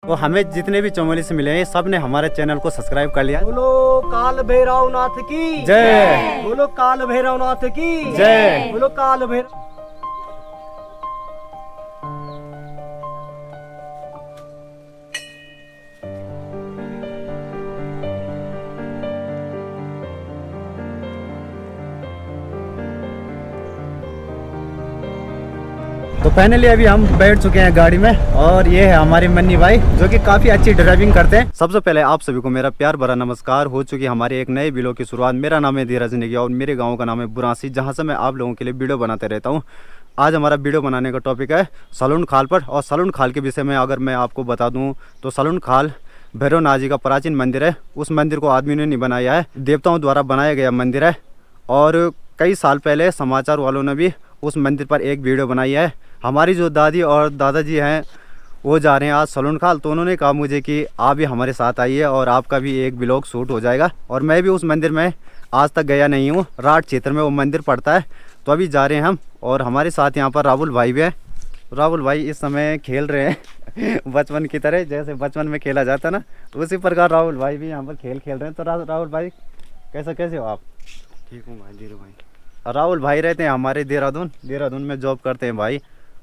तो हमें जितने भी चमोली से मिले हैं सब ने हमारे चैनल को सब्सक्राइब कर लिया। बोलो काल भैरवनाथ की जय। बोलो काल भैरवनाथ की जय। बोलो काल भैरव। तो फाइनली अभी हम बैठ चुके हैं गाड़ी में और ये है हमारे मन्नी भाई जो कि काफ़ी अच्छी ड्राइविंग करते हैं। सबसे पहले आप सभी को मेरा प्यार भरा नमस्कार। हो चुकी हमारे एक नए वीडियो की शुरुआत। मेरा नाम है धीरज नेगी और मेरे गांव का नाम है बुरासी, जहां से मैं आप लोगों के लिए वीडियो बनाते रहता हूं। आज हमारा वीडियो बनाने का टॉपिक है सलून खाल पर। और सलून खाल के विषय में अगर मैं आपको बता दूँ तो सलून खाल भैरवनाथ जी का प्राचीन मंदिर है। उस मंदिर को आदमी ने नहीं बनाया है, देवताओं द्वारा बनाया गया मंदिर है। और कई साल पहले समाचार वालों ने भी उस मंदिर पर एक वीडियो बनाई है। हमारी जो दादी और दादाजी हैं वो जा रहे हैं आज सलून खाल, तो उन्होंने कहा मुझे कि आप भी हमारे साथ आइए और आपका भी एक व्लॉग शूट हो जाएगा। और मैं भी उस मंदिर में आज तक गया नहीं हूँ, राठ क्षेत्र में वो मंदिर पड़ता है। तो अभी जा रहे हैं हम और हमारे साथ यहाँ पर राहुल भाई भी हैं। राहुल भाई इस समय खेल रहे हैं बचपन की तरह, जैसे बचपन में खेला जाता ना उसी प्रकार राहुल भाई भी यहाँ पर खेल खेल रहे हैं। तो राहुल भाई कैसे हो आप? ठीक हूँ भाई, धीरू भाई। राहुल भाई रहते हैं हमारे देहरादून में जॉब करते हैं भाई।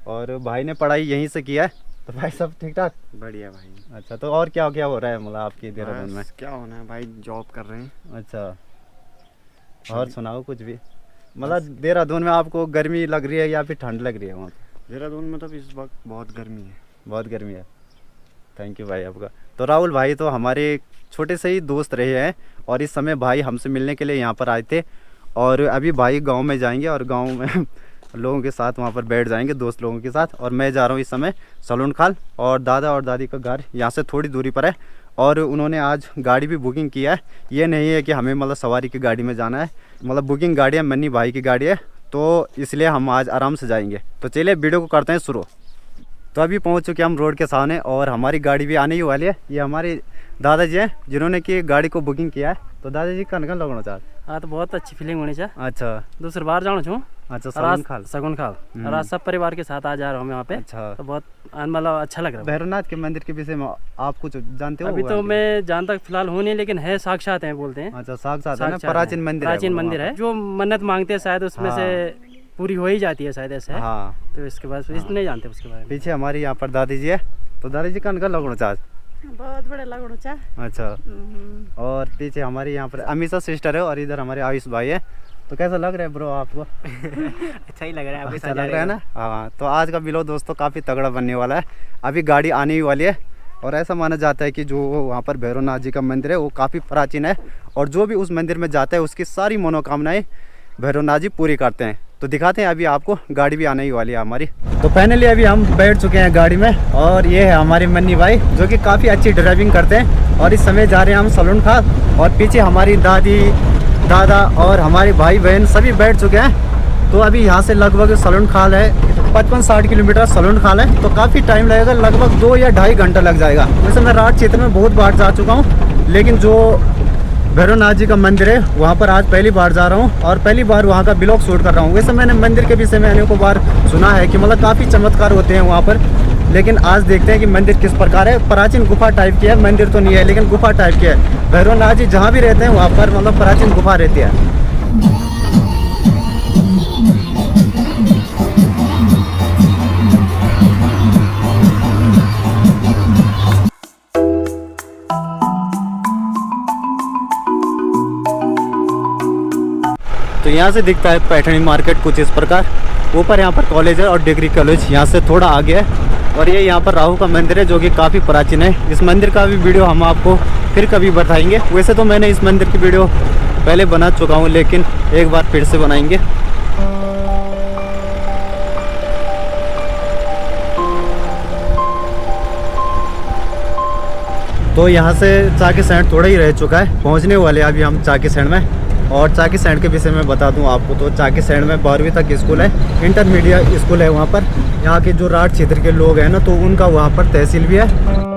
और भाई ने पढ़ाई यहीं से किया है। तो भाई सब ठीक ठाक? बढ़िया भाई। अच्छा, तो और क्या क्या हो रहा है मतलब आपकी देहरादून में? क्या होना है भाई, जॉब कर रहे हैं। अच्छा, और सुनाओ कुछ भी। मतलब देहरादून में आपको गर्मी लग रही है या फिर ठंड लग रही है वहाँ पे? देहरादून में तो इस वक्त बहुत गर्मी है। बहुत गर्मी है। थैंक यू भाई आपका। तो राहुल भाई तो हमारे छोटे से ही दोस्त रहे हैं और इस समय भाई हमसे मिलने के लिए यहाँ पर आए थे। और अभी भाई गांव में जाएंगे और गांव में लोगों के साथ वहाँ पर बैठ जाएंगे, दोस्त लोगों के साथ। और मैं जा रहा हूँ इस समय सलून खाल और दादा और दादी का घर यहाँ से थोड़ी दूरी पर है। और उन्होंने आज गाड़ी भी बुकिंग किया है। ये नहीं है कि हमें मतलब सवारी की गाड़ी में जाना है, मतलब बुकिंग गाड़ी है, मन्नी भाई की गाड़ी है, तो इसलिए हम आज आराम से जाएंगे। तो चलिए वीडियो को करते हैं शुरू। तो अभी पहुंच चुके हम रोड के सामने और हमारी गाड़ी भी आने ही वाली है। ये हमारे दादाजी हैं जिन्होंने कि गाड़ी को बुकिंग किया है। तो दादाजी कन लगना चाहते? हाँ, तो बहुत अच्छी फीलिंग होनी चाहिए। अच्छा, दूसरी बार जाना छूँ। अच्छा, सगुन खाल। सगुन खाल और आज सब परिवार के साथ आ जा रहा हूँ मैं वहाँ पे। अच्छा, तो बहुत मतलब अच्छा लग रहा है। भैरवनाथ के मंदिर के विषय में आप कुछ जानते हो? अभी तो मैं जानता फिलहाल हूँ नहीं, लेकिन है साक्षात है बोलते हैं। अच्छा, साक्षात है ना, प्राचीन मंदिर है। प्राचीन मंदिर है, जो मन्नत मांगते हैं शायद उसमें से पूरी हो ही जाती है शायद, ऐसा है। हाँ, तो इसके बाद नहीं जानते उसके बारे में। पीछे हमारी यहाँ पर दादी जी है। तो दादी जी कन लगना चाहते? बहुत बड़े लगड़ो चा। अच्छा, और पीछे हमारी यहाँ पर अमीषा सिस्टर है और इधर हमारे आयुष भाई है। तो कैसा लग रहा है ब्रो आपको? अच्छा ही लग रहा है। अच्छा लग रहा है ना? हाँ, तो आज का व्लॉग दोस्तों काफ़ी तगड़ा बनने वाला है। अभी गाड़ी आने ही वाली है और ऐसा माना जाता है कि जो वहाँ पर भैरवनाथ जी का मंदिर है वो काफ़ी प्राचीन है और जो भी उस मंदिर में जाता है उसकी सारी मनोकामनाएं भैरवनाथ जी पूरी करते हैं। तो दिखाते हैं अभी आपको, गाड़ी भी आने ही वाली है हमारी। तो फाइनली अभी हम बैठ चुके हैं गाड़ी में और ये है हमारे मन्नी भाई जो कि काफ़ी अच्छी ड्राइविंग करते हैं। और इस समय जा रहे हैं हम सलून खाल और पीछे हमारी दादी दादा और हमारे भाई बहन सभी बैठ चुके हैं। तो अभी यहाँ से लगभग सलून खाल है 55-60 किलोमीटर सलून खाल है। तो काफ़ी टाइम लगेगा, लगभग 2 या ढाई घंटा लग जाएगा। वैसे मैं राठ क्षेत्र में बहुत बार जा चुका हूँ, लेकिन जो भैरवनाथ जी का मंदिर है वहाँ पर आज पहली बार जा रहा हूँ और पहली बार वहाँ का ब्लॉग शूट कर रहा हूँ। वैसे मैंने मंदिर के विषय में अनेकों बार सुना है कि मतलब काफ़ी चमत्कार होते हैं वहाँ पर, लेकिन आज देखते हैं कि मंदिर किस प्रकार है। प्राचीन गुफा टाइप की है, मंदिर तो नहीं है लेकिन गुफा टाइप की है। भैरवनाथ जी जहाँ भी रहते हैं वहाँ पर मतलब प्राचीन गुफा रहती है। तो यहाँ से दिखता है पैठनी मार्केट कुछ इस प्रकार। ऊपर यहाँ पर कॉलेज है और डिग्री कॉलेज यहाँ से थोड़ा आगे है। और ये यहाँ पर राहु का मंदिर है जो कि काफ़ी प्राचीन है। इस मंदिर का भी वीडियो हम आपको फिर कभी बताएंगे। वैसे तो मैंने इस मंदिर की वीडियो पहले बना चुका हूँ, लेकिन एक बार फिर से बनाएंगे। तो यहाँ से चाकी सैंड थोड़ा ही रह चुका है, पहुँचने वाले अभी हम चाकी सैंड में। और चाकी सैंड के विषय में बता दूं आपको तो चाकी सैंड में 12वीं तक स्कूल है, इंटरमीडिएट स्कूल है वहाँ पर। यहाँ के जो राठ क्षेत्र के लोग हैं ना तो उनका वहाँ पर तहसील भी है।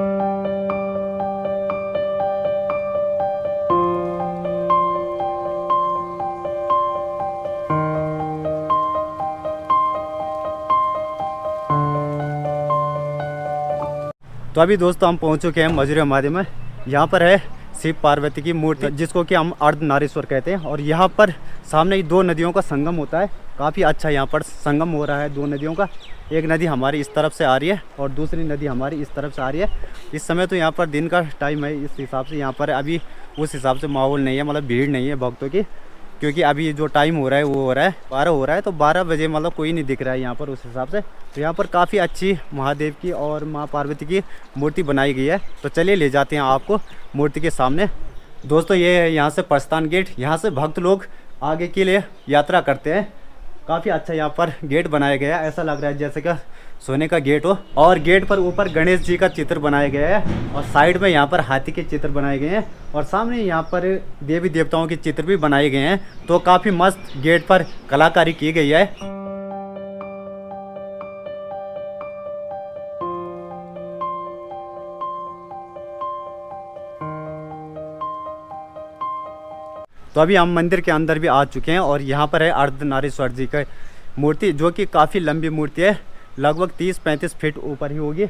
तो अभी दोस्तों हम पहुंच चुके हैं मजूरी महादेव में। यहाँ पर है शिव पार्वती की मूर्ति जिसको कि हम अर्धनारीश्वर कहते हैं। और यहाँ पर सामने ही दो नदियों का संगम होता है। काफ़ी अच्छा यहाँ पर संगम हो रहा है दो नदियों का। एक नदी हमारी इस तरफ से आ रही है और दूसरी नदी हमारी इस तरफ से आ रही है। इस समय तो यहाँ पर दिन का टाइम है, इस हिसाब से यहाँ पर अभी उस हिसाब से माहौल नहीं है, मतलब भीड़ नहीं है भक्तों की, क्योंकि अभी जो टाइम हो रहा है वो हो रहा है 12 हो रहा है, तो 12 बजे मतलब कोई नहीं दिख रहा है यहाँ पर उस हिसाब से। तो यहाँ पर काफ़ी अच्छी महादेव की और माँ पार्वती की मूर्ति बनाई गई है। तो चलिए ले जाते हैं आपको मूर्ति के सामने। दोस्तों ये है यहाँ से प्रस्थान गेट, यहाँ से भक्त लोग आगे के लिए यात्रा करते हैं। काफ़ी अच्छा यहाँ पर गेट बनाया गया है, ऐसा लग रहा है जैसे कि सोने का गेट हो। और गेट पर ऊपर गणेश जी का चित्र बनाया गया है और साइड में यहाँ पर हाथी के चित्र बनाए गए हैं और सामने यहाँ पर देवी देवताओं के चित्र भी बनाए गए हैं। तो काफ़ी मस्त गेट पर कलाकारी की गई है। तो अभी हम मंदिर के अंदर भी आ चुके हैं और यहाँ पर है अर्धनारीश्वर जी का मूर्ति, जो कि काफ़ी लंबी मूर्ति है, लगभग 30-35 फीट ऊपर ही होगी।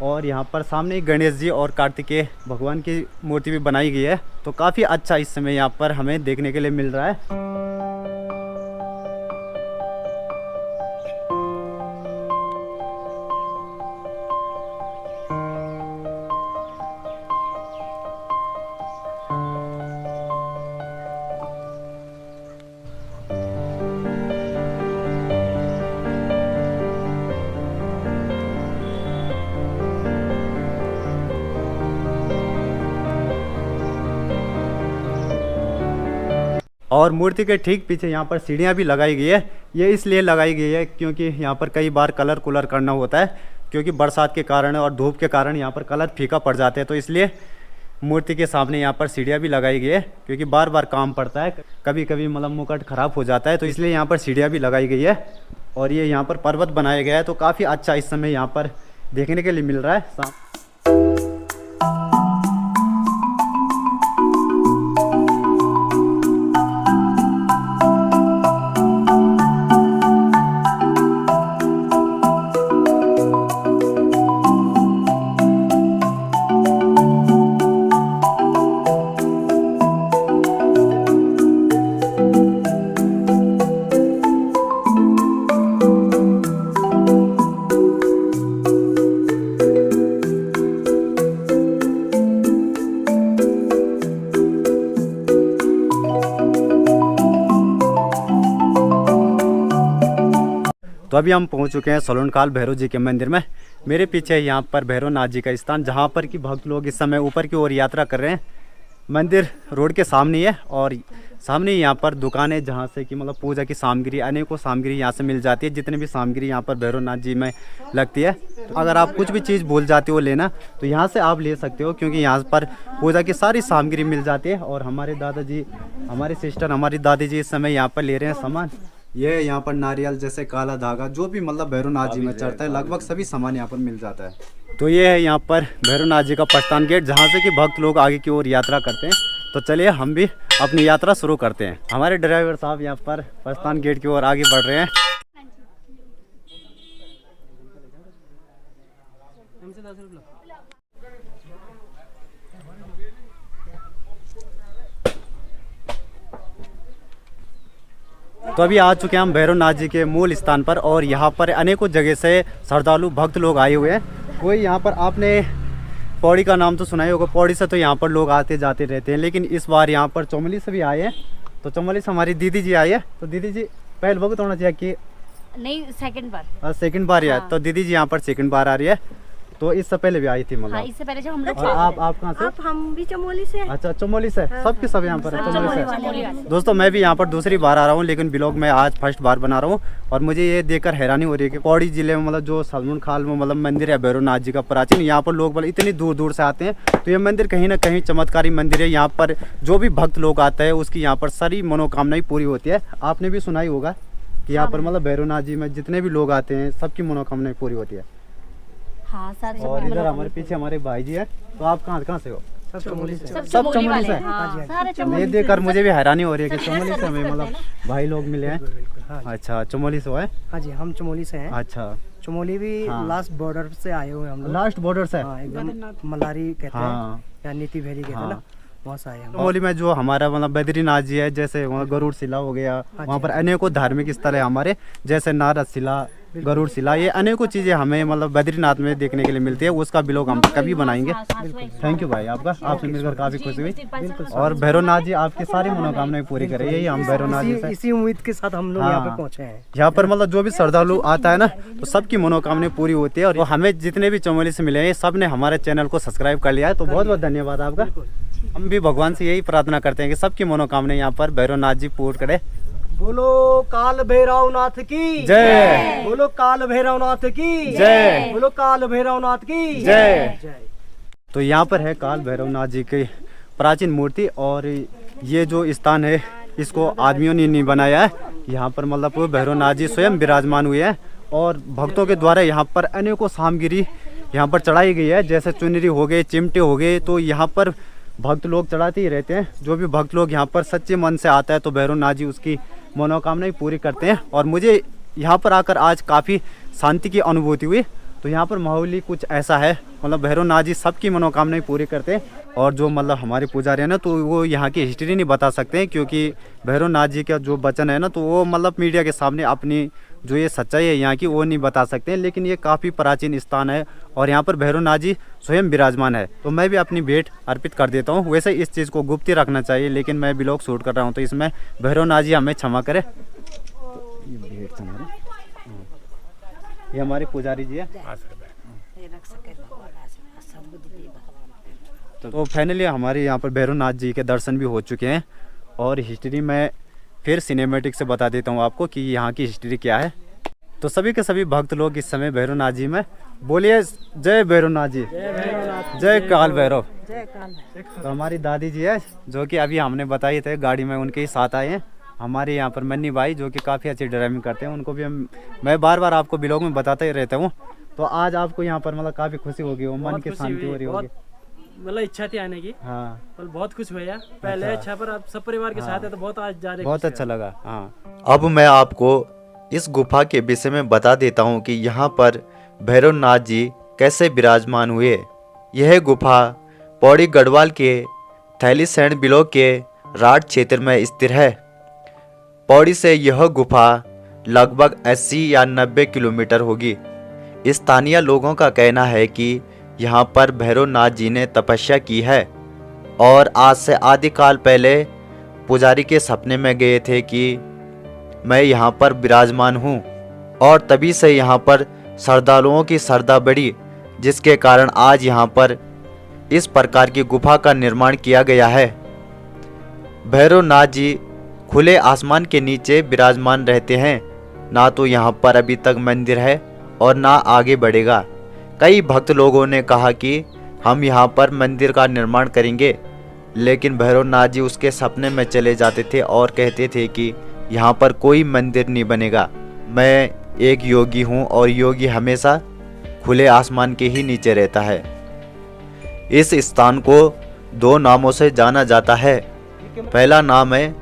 और यहाँ पर सामने ही गणेश जी और कार्तिकेय भगवान की मूर्ति भी बनाई गई है। तो काफ़ी अच्छा इस समय यहाँ पर हमें देखने के लिए मिल रहा है। और मूर्ति के ठीक पीछे यहाँ पर सीढ़ियाँ भी लगाई गई है। ये इसलिए लगाई गई है क्योंकि यहाँ पर कई बार कलर कुलर करना होता है, क्योंकि बरसात के कारण और धूप के कारण यहाँ पर कलर फीका पड़ जाते हैं। तो इसलिए मूर्ति के सामने यहाँ पर सीढ़ियाँ भी लगाई गई है, क्योंकि बार बार काम पड़ता है, कभी कभी मतलब मुकुट खराब हो जाता है, तो इसलिए यहाँ पर सीढ़ियाँ भी लगाई गई है। और ये यहाँ पर पर्वत बनाया गया है, तो काफ़ी अच्छा इस समय यहाँ पर देखने के लिए मिल रहा है। तो अभी हम पहुंच चुके हैं सलोनकाल भैरव जी के मंदिर में। मेरे पीछे यहाँ पर भैरवनाथ जी का स्थान, जहाँ पर कि भक्त लोग इस समय ऊपर की ओर यात्रा कर रहे हैं। मंदिर रोड के सामने है और सामने यहाँ पर दुकानें, जहाँ से कि मतलब पूजा की सामग्री, अनेकों सामग्री यहाँ से मिल जाती है। जितने भी सामग्री यहाँ पर भैरवनाथ जी में लगती है, तो अगर आप कुछ भी चीज़ भूल जाते हो लेना तो यहाँ से आप ले सकते हो, क्योंकि यहाँ पर पूजा की सारी सामग्री मिल जाती है। और हमारे दादाजी, हमारी सिस्टर, हमारी दादी जी इस समय यहाँ पर ले रहे हैं सामान। ये यहाँ पर नारियल जैसे काला धागा, जो भी मतलब भैरवनाथ जी में चढ़ता है, लगभग सभी सामान यहाँ पर मिल जाता है। तो ये है यहाँ पर भैरवनाथ जी का प्रस्थान गेट, जहाँ से कि भक्त लोग आगे की ओर यात्रा करते हैं। तो चलिए हम भी अपनी यात्रा शुरू करते हैं। हमारे ड्राइवर साहब यहाँ पर प्रस्थान गेट की ओर आगे बढ़ रहे हैं। तो अभी आ चुके हैं हम भैरवनाथ जी के मूल स्थान पर और यहाँ पर अनेकों जगह से श्रद्धालु भक्त लोग आए हुए हैं। कोई यहाँ पर, आपने पौड़ी का नाम तो सुना ही होगा, पौड़ी से तो यहाँ पर लोग आते जाते रहते हैं, लेकिन इस बार यहाँ पर चमोली से भी आए हैं। तो चमोली से हमारी दीदी जी आई है। तो दीदी जी पहले भक्त होना चाहिए कि नहीं, सेकंड बार। सेकंड बार ही है। हाँ। तो दीदी जी यहाँ पर सेकंड बार आ रही है। तो इससे पहले भी आई थी मतलब। हाँ, इससे पहले जब हम लोग और आप कहाँ से? हम भी चमोली से। अच्छा, चमोली से। सब के सब यहाँ पर है चमोली से। से। दोस्तों मैं भी यहाँ पर दूसरी बार आ रहा हूँ, लेकिन ब्लॉग में आज फर्स्ट बार बना रहा हूँ। और मुझे ये देखकर हैरानी हो रही है कि पौड़ी जिले में मतलब जो सलोनखाल में मतलब मंदिर है भैरवनाथ जी का प्राचीन, यहाँ पर लोग मतलब इतनी दूर दूर से आते हैं। तो ये मंदिर कहीं ना कहीं चमत्कारी मंदिर है। यहाँ पर जो भी भक्त लोग आता है उसकी यहाँ पर सारी मनोकामनाएं पूरी होती है। आपने भी सुना ही होगा कि यहाँ पर मतलब भैरवनाथ जी में जितने भी लोग आते हैं सबकी मनोकामनाएं पूरी होती है। हाँ, सारे और इधर हमारे पीछे हमारे भाई जी है। तो आप कहाँ से हो? सब चमोली से। सब सब चमोली से। हाँ, सारे ये चमोली से। देखकर मुझे भी हैरानी हो रही है कि चमोली से हमें मतलब भाई लोग मिले हैं। अच्छा, चमोली से है? हाँ जी, हम चमोली से हैं। अच्छा, चमोली भी हाँ। लास्ट बॉर्डर से आए हुए हैं हम लोग। लास्ट बॉर्डर से। हाँ, एकदम मलारी कहते हाँ। हैं या नीति वैली कहते हैं हाँ। ना, वहाँ से आए हम। चमोली में जो हमारा मतलब बद्रीनाथ जी है, जैसे वहाँ गरुड़ शिला हो गया, वहाँ पर अनेकों धार्मिक स्थल है हमारे, जैसे नारद शिला, गरुड़ शिला, ये अनेकों चीज़ें हमें मतलब बद्रीनाथ में देखने के लिए मिलती है। उसका ब्लॉग हम कभी बनाएंगे। थैंक यू भाई आपका, आपसे मिलकर काफ़ी खुशी हुई। और भैरवनाथ जी आपकी सारी मनोकामनाएं पूरी करें, यही हम भैरवनाथ जी से इसी उम्मीद के साथ हम लोग यहाँ पे हाँ। पहुँचे हैं। यहाँ पर मतलब जो भी श्रद्धालु आता है ना, तो सबकी मनोकामनाएं पूरी होती है। और हमें जितने भी चमोली से मिले हैं, सब ने हमारे चैनल को सब्सक्राइब कर लिया है, तो बहुत बहुत धन्यवाद आपका। हम भी भगवान से यही प्रार्थना करते हैं कि सबकी मनोकामनाएं यहाँ पर भैरवनाथ जी पूर्ण करे। बोलो काल भैरवनाथ की जय। बोलो काल भैरवनाथ की जय। बोलो काल भैरवनाथ की जय। जय। तो यहाँ पर है काल भैरवनाथ जी की प्राचीन मूर्ति, और ये जो स्थान है इसको आदमियों ने नहीं बनाया है। यहाँ पर मतलब भैरवनाथ जी स्वयं विराजमान हुए हैं, और भक्तों के द्वारा यहाँ पर अनेकों सामग्री यहाँ पर चढ़ाई गई है, जैसे चुनरी हो गए, चिमटे हो गए। तो यहाँ पर भक्त लोग चढ़ाते ही रहते हैं। जो भी भक्त लोग यहाँ पर सच्चे मन से आता है, तो भैरवनाथ जी उसकी मनोकामनाएं पूरी करते हैं। और मुझे यहाँ पर आकर आज काफ़ी शांति की अनुभूति हुई। तो यहाँ पर माहौल ही कुछ ऐसा है, मतलब भैरवनाथ जी सबकी मनोकामनाएं पूरी करते हैं। और जो मतलब हमारे पुजारी है ना, तो वो यहाँ की हिस्ट्री नहीं बता सकते हैं, क्योंकि भैरवनाथ जी का जो वचन है ना, तो वो मतलब मीडिया के सामने अपनी जो ये सच्चाई है यहाँ की वो नहीं बता सकते हैं। लेकिन ये काफ़ी प्राचीन स्थान है, और यहाँ पर भैरवनाथ जी स्वयं विराजमान है। तो मैं भी अपनी भेंट अर्पित कर देता हूँ। वैसे इस चीज़ को गुप्त ही रखना चाहिए, लेकिन मैं ब्लॉग शूट कर रहा हूँ, तो इसमें भैरवनाथ जी हमें क्षमा करें। तो ये भेंट ये हमारे पुजारी जी है। तो फाइनली हमारे यहाँ पर भैरवनाथ जी के दर्शन भी हो चुके हैं, और हिस्ट्री में फिर सिनेमैटिक से बता देता हूँ आपको कि यहाँ की हिस्ट्री क्या है। तो सभी के सभी भक्त लोग इस समय भैरवनाथ जी में बोलिए जय भैरवनाथ जी, जय काल भैरव। तो हमारी दादी जी है, जो कि अभी हमने बताई थे गाड़ी में उनके ही साथ आए हैं। हमारे यहाँ पर मन्नी भाई, जो कि काफ़ी अच्छी ड्राइविंग करते हैं, उनको भी मैं बार बार आपको ब्लॉग में बताता ही रहता हूँ। तो आज आपको यहाँ पर मतलब काफ़ी खुशी होगी, वो मन की शांति हो रही होगी। मतलब इच्छा थी आने की, हाँ, पर बहुत खुश हुआ यार। पहले अच्छा, पर अब सब परिवार के साथ है तो बहुत आज ज्यादा बहुत अच्छा लगा। हाँ, अब मैं आपको इस गुफा के विषय में बता देता हूँ कि यहाँ पर भैरवनाथ जी कैसे विराजमान हुए। यह गुफा पौड़ी गढ़वाल के थैलीसैंण ब्लॉक के राठ क्षेत्र में स्थित है। पौड़ी से यह गुफा लगभग 80 या 90 किलोमीटर होगी। स्थानीय लोगों का कहना है कि यहाँ पर भैरवनाथ जी ने तपस्या की है, और आज से आदि काल पहले पुजारी के सपने में गए थे कि मैं यहाँ पर विराजमान हूँ, और तभी से यहाँ पर श्रद्धालुओं की श्रद्धा बढ़ी, जिसके कारण आज यहाँ पर इस प्रकार की गुफा का निर्माण किया गया है। भैरवनाथ जी खुले आसमान के नीचे विराजमान रहते हैं। ना तो यहाँ पर अभी तक मंदिर है और ना आगे बढ़ेगा। कई भक्त लोगों ने कहा कि हम यहाँ पर मंदिर का निर्माण करेंगे, लेकिन भैरवनाथ जी उसके सपने में चले जाते थे और कहते थे कि यहाँ पर कोई मंदिर नहीं बनेगा। मैं एक योगी हूँ, और योगी हमेशा खुले आसमान के ही नीचे रहता है। इस स्थान को 2 नामों से जाना जाता है। पहला नाम है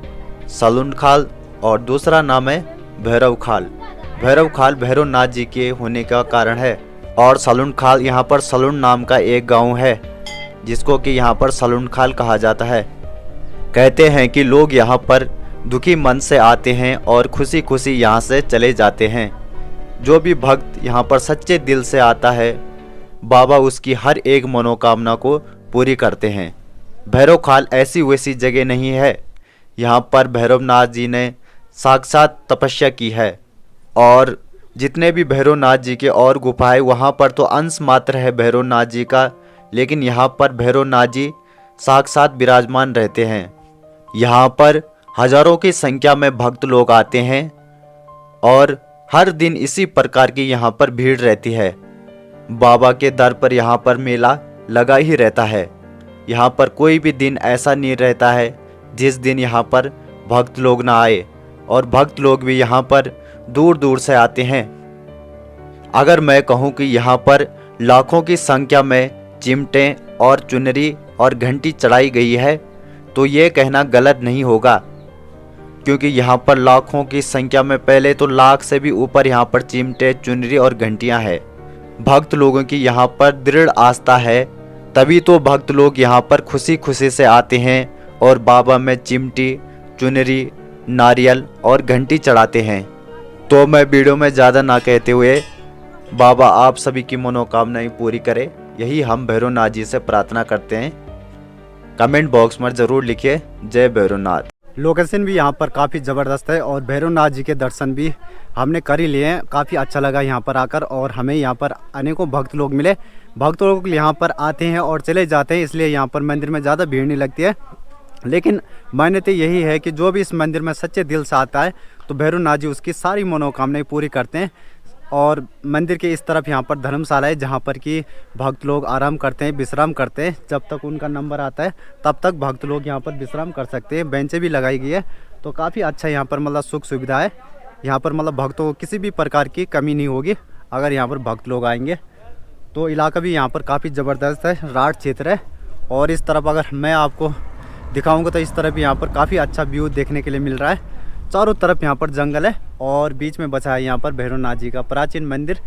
सलून खाल और दूसरा नाम है भैरव खाल। भैरव खाल भैरवनाथ जी के होने का कारण है, और सलून खाल यहाँ पर सलून नाम का एक गांव है, जिसको कि यहाँ पर सलून खाल कहा जाता है। कहते हैं कि लोग यहाँ पर दुखी मन से आते हैं और खुशी खुशी यहाँ से चले जाते हैं। जो भी भक्त यहाँ पर सच्चे दिल से आता है, बाबा उसकी हर एक मनोकामना को पूरी करते हैं। भैरव खाल ऐसी वैसी जगह नहीं है। यहाँ पर भैरवनाथ जी ने साक्षात तपस्या की है, और जितने भी भैरवनाथ जी के और गुफाएं वहाँ पर तो अंश मात्र है भैरवनाथ जी का, लेकिन यहाँ पर भैरवनाथ जी साक्षात विराजमान रहते हैं। यहाँ पर हजारों की संख्या में भक्त लोग आते हैं, और हर दिन इसी प्रकार की यहाँ पर भीड़ रहती है। बाबा के दर पर यहाँ पर मेला लगा ही रहता है। यहाँ पर कोई भी दिन ऐसा नहीं रहता है जिस दिन यहाँ पर भक्त लोग ना आए, और भक्त लोग भी यहाँ पर दूर दूर से आते हैं। अगर मैं कहूँ कि यहाँ पर लाखों की संख्या में चिमटे और चुनरी और घंटी चढ़ाई गई है, तो ये कहना गलत नहीं होगा। क्योंकि यहाँ पर लाखों की संख्या में, पहले तो लाख से भी ऊपर यहाँ पर चिमटे, चुनरी और घंटियाँ हैं। भक्त लोगों की यहाँ पर दृढ़ आस्था है, तभी तो भक्त लोग यहाँ पर खुशी खुशी से आते हैं और बाबा में चिमटी, चुनरी, नारियल और घंटी चढ़ाते हैं। तो मैं वीडियो में ज़्यादा ना कहते हुए बाबा आप सभी की मनोकामनाएं पूरी करे, यही हम भैरवनाथ जी से प्रार्थना करते हैं। कमेंट बॉक्स में ज़रूर लिखिए जय भैरवनाथ। लोकेशन भी यहाँ पर काफ़ी ज़बरदस्त है और भैरवनाथ जी के दर्शन भी हमने कर ही लिए हैं। काफ़ी अच्छा लगा यहाँ पर आकर और हमें यहाँ पर अनेकों भक्त लोग मिले। भक्त लोग यहाँ पर आते हैं और चले जाते हैं, इसलिए यहाँ पर मंदिर में ज़्यादा भीड़ नहीं लगती है। लेकिन मान्यता यही है कि जो भी इस मंदिर में सच्चे दिल से आता है तो भैरवनाथ जी उसकी सारी मनोकामनाएं पूरी करते हैं। और मंदिर के इस तरफ यहाँ पर धर्मशाला है जहाँ पर कि भक्त लोग आराम करते हैं, विश्राम करते हैं। जब तक उनका नंबर आता है तब तक भक्त लोग यहाँ पर विश्राम कर सकते हैं। बेंचें भी लगाई गई है, तो काफ़ी अच्छा यहाँ पर मतलब सुख सुविधा है। यहाँ पर मतलब भक्तों को किसी भी प्रकार की कमी नहीं होगी अगर यहाँ पर भक्त लोग आएंगे। तो इलाका भी यहाँ पर काफ़ी ज़बरदस्त है, राठ क्षेत्र है। और इस तरफ अगर मैं आपको दिखाऊंगा तो इस तरफ यहाँ पर काफ़ी अच्छा व्यू देखने के लिए मिल रहा है। चारों तरफ यहाँ पर जंगल है और बीच में बचा है यहाँ पर भैरवनाथ जी का प्राचीन मंदिर।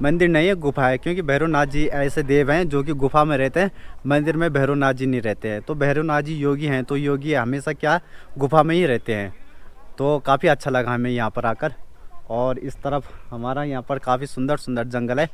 मंदिर नहीं है, गुफा है, क्योंकि भैरवनाथ जी ऐसे देव हैं जो कि गुफा में रहते हैं, मंदिर में भैरवनाथ जी नहीं रहते हैं। तो भैरवनाथ जी योगी हैं, तो योगी हमेशा क्या गुफा में ही रहते हैं। तो काफ़ी अच्छा लगा हमें यहाँ पर आकर। और इस तरफ हमारा यहाँ पर काफ़ी सुंदर सुंदर जंगल है।